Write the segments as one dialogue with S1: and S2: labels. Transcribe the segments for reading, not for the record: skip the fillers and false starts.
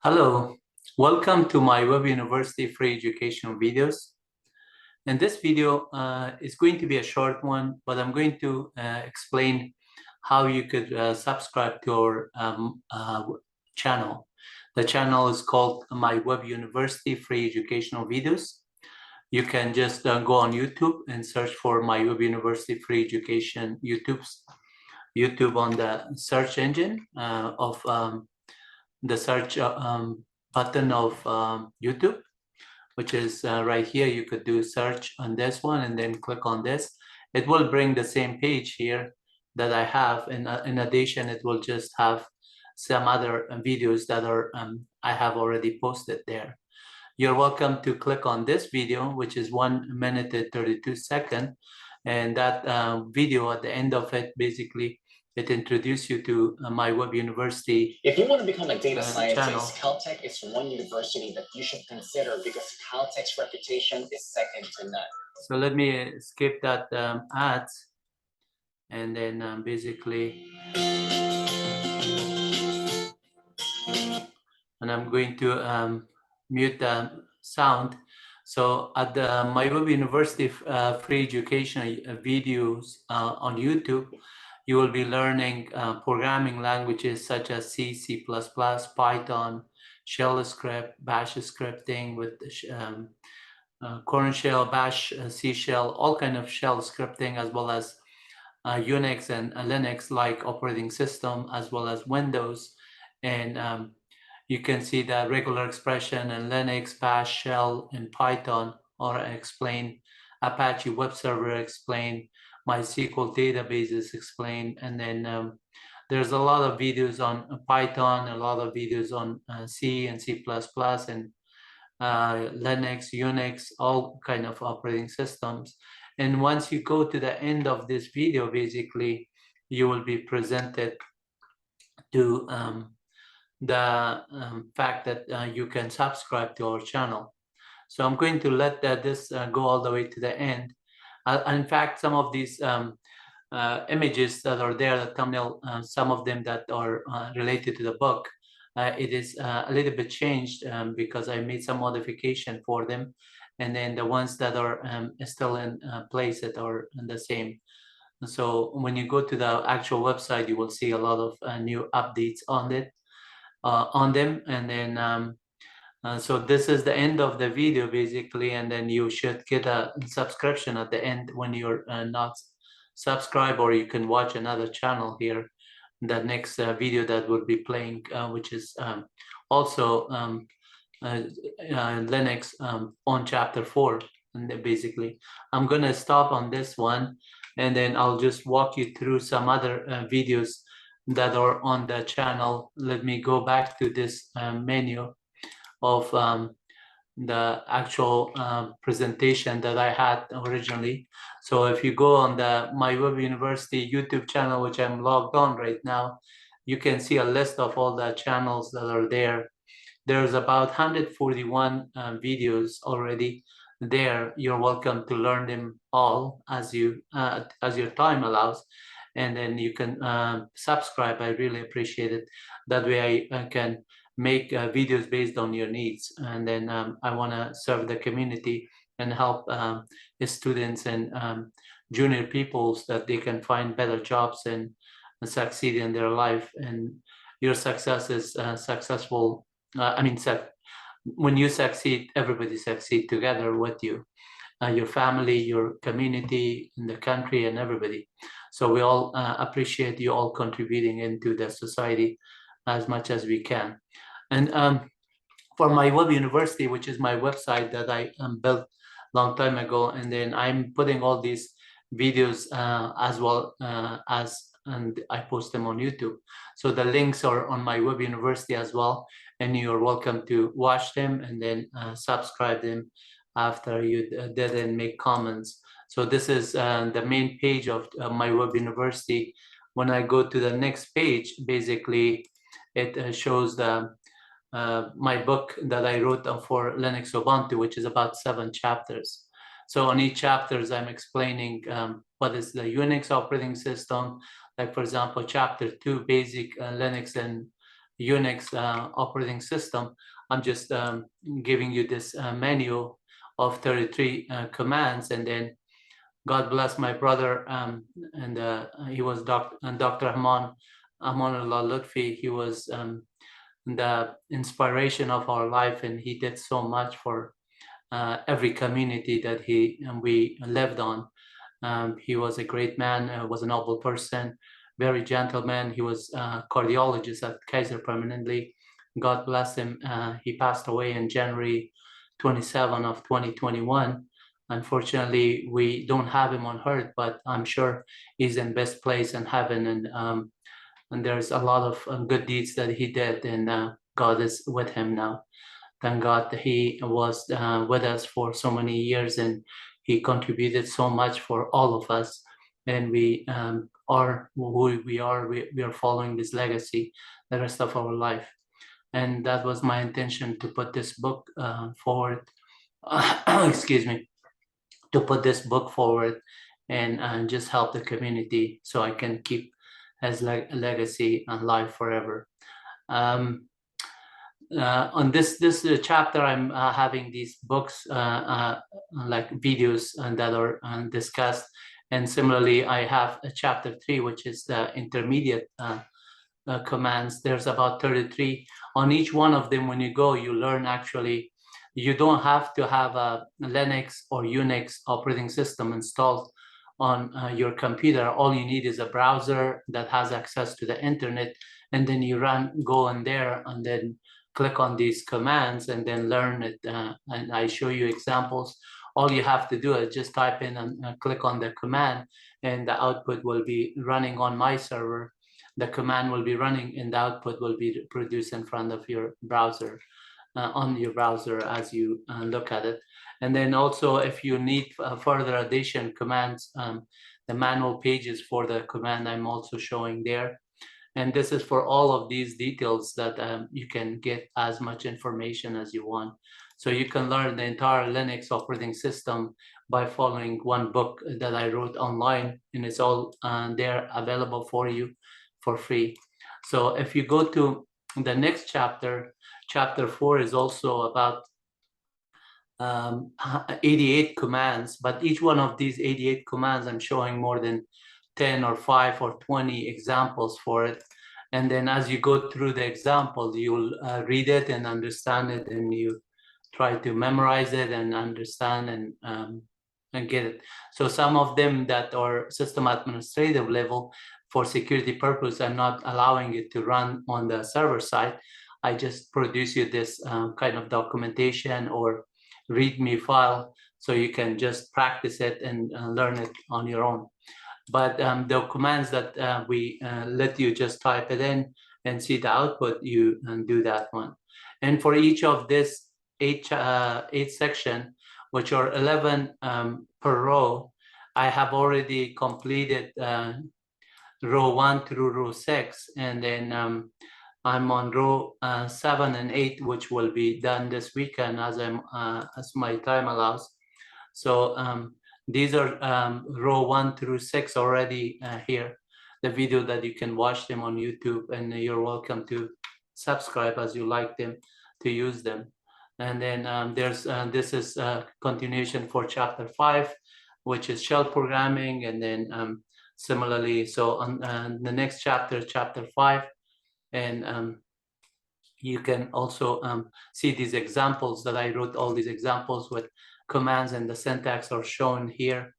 S1: Hello, welcome to my Web University free educational videos. And this video is going to be a short one, but I'm going to explain how you could subscribe to our channel. The channel is called My Web University free educational videos. You can just go on YouTube and search for My Web University free education YouTube on the search engine of the search button of YouTube, which is right here. You could do search on this one and then click on this. It will bring the same page here that I have. And in addition, it will just have some other videos that are I have already posted there. You're welcome to click on this video, which is 1 minute and 32 seconds. And that video at the end of it, basically, it introduces you to My Web University.
S2: If you want to become a data scientist,
S1: channel.
S2: Caltech is one university that you should consider because Caltech's reputation is second to none.
S1: So let me skip that ads, and then basically, and I'm going to mute the sound. So at the My Web University free education videos on YouTube, you will be learning programming languages such as C, C++, Python, shell script, bash scripting with Corn shell, bash, C shell, all kind of shell scripting, as well as Unix and Linux like operating system, as well as Windows. And you can see the regular expression in Linux, bash, shell, and Python, or explain Apache web server, explain MySQL databases, explain, and then there's a lot of videos on Python, a lot of videos on C and C++, and Linux, Unix, all kind of operating systems. And once you go to the end of this video, basically, you will be presented to the fact that you can subscribe to our channel. So I'm going to let this go all the way to the end. In fact, some of these images that are there, the thumbnail, some of them that are related to the book, it is a little bit changed because I made some modification for them. And then the ones that are still in place that are the same. So when you go to the actual website, you will see a lot of new updates on it, on them. And then so this is the end of the video basically, and then you should get a subscription at the end when you're not subscribed, or you can watch another channel here, the next video that will be playing, which is also Linux on chapter 4. And basically, I'm gonna stop on this one, and then I'll just walk you through some other videos that are on the channel. Let me go back to this menu of the actual presentation that I had originally. So if you go on the My Web University YouTube channel, which I'm logged on right now, you can see a list of all the channels that are there. There's about 141 videos already there. You're welcome to learn them all as your time allows. And then you can subscribe. I really appreciate it. That way I can make videos based on your needs. And then I want to serve the community and help students and junior peoples that they can find better jobs and succeed in their life. And your success is successful. When you succeed, everybody succeed together with you, your family, your community, in the country, and everybody. So we all appreciate you all contributing into the society as much as we can. And for My Web University, which is my website that I built a long time ago, and then I'm putting all these videos as well and I post them on YouTube. So the links are on My Web University as well, and you're welcome to watch them and then subscribe them after you did and make comments. So this is the main page of My Web University. When I go to the next page, basically it shows the my book that I wrote for Linux Ubuntu, which is about 7 chapters. So on each chapters, I'm explaining what is the Unix operating system. Like for example, chapter 2, basic Linux and Unix operating system. I'm just giving you this menu of 33 commands, and then God bless my brother, and he was Dr. Amanullah Lutfi. He was the inspiration of our life, and he did so much for every community that we lived on. He was a great man, was a noble person, very gentleman. He was a cardiologist at Kaiser permanently. God bless him. He passed away in January 27 of 2021. Unfortunately, we don't have him on earth, but I'm sure he's in best place in heaven. And there's a lot of good deeds that he did, and God is with him now. Thank God that he was with us for so many years, and he contributed so much for all of us. And we are who we are. We are following this legacy the rest of our life. And that was my intention, to put this book forward. Excuse me, to put this book forward and just help the community, so I can keep his legacy alive forever. On this chapter, I'm having these books like videos that are discussed, and similarly I have a chapter 3, which is the intermediate commands. There's about 33 on each one of them. When you go, you learn, actually you don't have to have a Linux or Unix operating system installed on your computer. All you need is a browser that has access to the internet, and then you go in there and then click on these commands and then learn it. And I show you examples. All you have to do is just type in and click on the command, and the output will be running on my server. The command will be running, and the output will be produced in front of your browser, on your browser as you look at it. And then also, if you need further addition commands, the manual pages for the command I'm also showing there. And this is for all of these details that you can get as much information as you want. So you can learn the entire Linux operating system by following one book that I wrote online, and it's all there available for you for free. So if you go to the next chapter, chapter 4 is also about 88 commands, but each one of these 88 commands, I'm showing more than 10 or 5 or 20 examples for it. And then as you go through the example, you'll read it and understand it, and you try to memorize it and understand and get it. So some of them that are system administrative level, for security purpose, I'm not allowing it to run on the server side. I just produce you this kind of documentation or README file, so you can just practice it and learn it on your own. But the commands that we let you just type it in and see the output, you do that one. And for each of this eight section, which are 11 per row, I have already completed row 1 through row 6, and then I'm on row 7 and 8, which will be done this weekend as my time allows. So these are row 1 through 6 already here, the video that you can watch them on YouTube, and you're welcome to subscribe as you like them to use them. And then there's this is a continuation for chapter 5, which is shell programming. And then similarly, so on the next chapter, chapter 5, and you can also see these examples that I wrote, all these examples with commands, and the syntax are shown here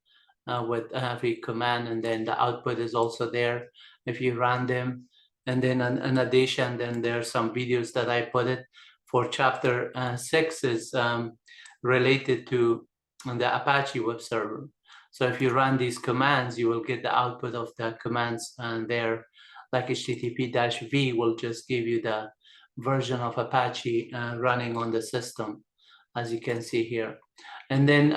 S1: with every command, and then the output is also there if you run them. And then in addition, then there are some videos that I put it for chapter 6 is related to the Apache web server. So if you run these commands, you will get the output of the commands, and there, like HTTP-V will just give you the version of Apache running on the system, as you can see here. And then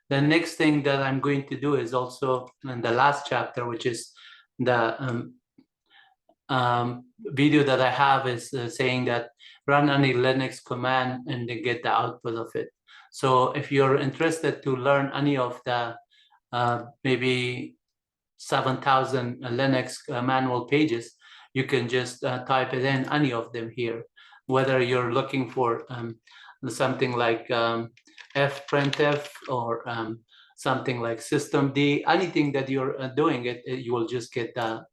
S1: the next thing that I'm going to do is also in the last chapter, which is the video that I have is saying that run any Linux command and then get the output of it. So if you're interested to learn any of the maybe 7,000 Linux manual pages, you can just type it in, any of them here, whether you're looking for something like fprintf or something like systemd, anything that you're doing you will just get the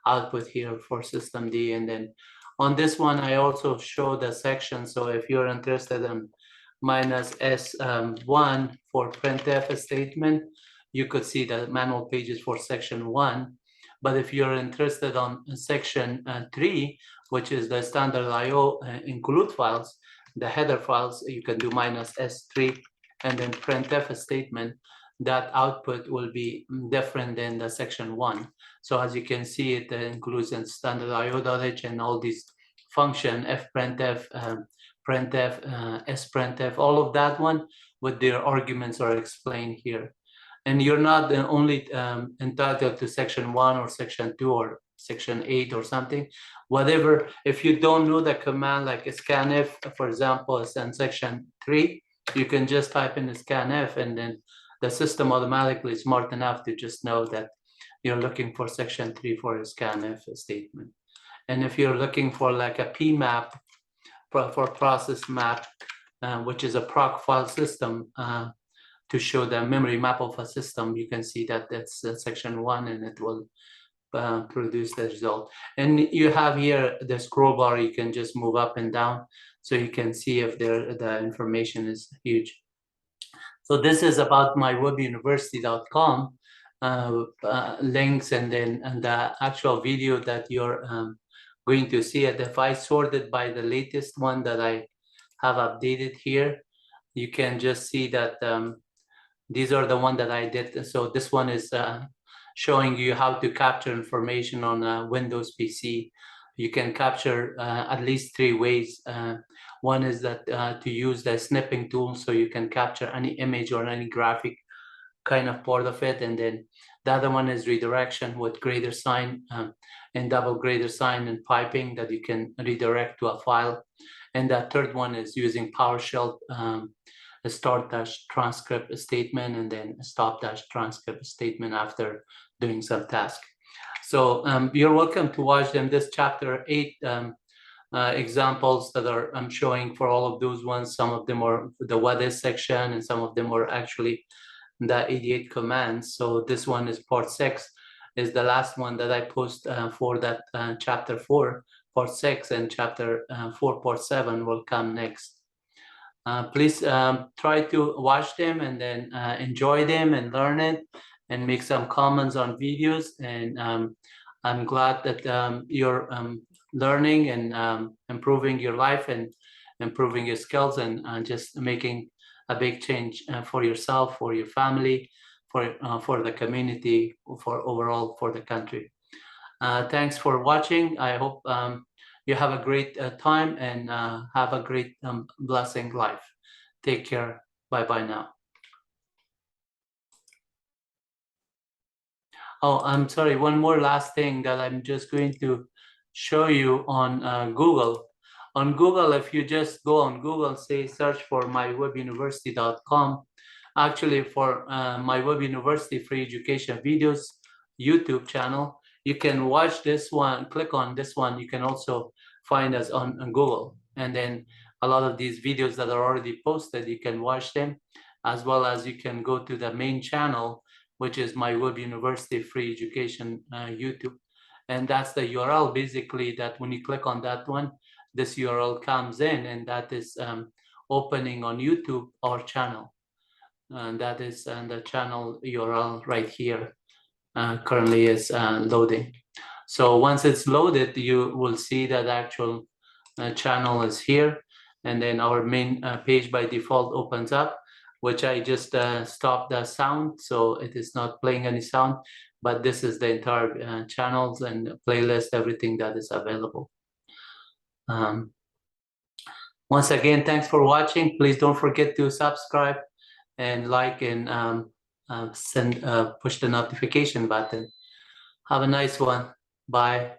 S1: output here for systemd. And then on this one, I also show the section. So if you're interested in -S1 for printf statement, you could see the manual pages for section 1. But if you're interested on section 3, which is the standard IO include files, the header files, you can do -S3 and then printf statement. That output will be different than the section 1. So as you can see, it includes in standard IO.h and all these function, fprintf, printf, sprintf, all of that one with their arguments are explained here. And you're not only entitled to section 1 or section 2 or section 8 or something, whatever. If you don't know the command like scanf, for example, is in section 3, you can just type in scanf, and then the system automatically is smart enough to just know that you're looking for section 3 for a scanf statement. And if you're looking for like a PMAP, for process map, which is a proc file system, to show the memory map of a system, you can see that that's section 1, and it will produce the result. And you have here the scroll bar, you can just move up and down, so you can see if the information is huge. So this is about MyWebUniversity.com links, and then the actual video that you're going to see it. If I sorted by the latest one that I have updated here, you can just see that these are the one that I did. So this one is showing you how to capture information on a Windows PC. You can capture at least 3 ways. One is that to use the snipping tool, so you can capture any image or any graphic kind of part of it. And then the other one is redirection with greater sign and double greater sign and piping, that you can redirect to a file. And the third one is using PowerShell, a start-transcript statement, and then a stop-transcript statement after doing some task. So you're welcome to watch them. This chapter 8 examples that I'm showing for all of those ones. Some of them are the what is section, and some of them are actually the 88 commands. So this one is part 6, is the last one that I post for that chapter 4, part 6, and chapter 4, part 7 will come next. Please try to watch them and then enjoy them and learn it and make some comments on videos. And I'm glad that you're learning and improving your life and improving your skills and just making a big change for yourself, for your family, for the community, for overall for the country. Thanks for watching. I hope you have a great time and have a great blessing life. Take care. Bye-bye now. Oh, I'm sorry. One more last thing that I'm just going to show you on Google. On Google, if you just go on Google, say search for MyWebUniversity.com. Actually, for MyWebUniversity Free Education Videos YouTube channel, you can watch this one, click on this one. You can also find us on Google. And then a lot of these videos that are already posted, you can watch them, as well as you can go to the main channel, which is MyWebUniversity Free Education YouTube. And that's the URL, basically, that when you click on that one, this URL comes in, and that is opening on YouTube, our channel. And that is the channel URL right here. Currently is loading. So once it's loaded, you will see that the actual channel is here. And then our main page by default opens up, which I just stopped the sound, so it is not playing any sound. But this is the entire channels and playlist, everything that is available. Once again, thanks for watching. Please don't forget to subscribe and like and push the notification button. Have a nice one. Bye.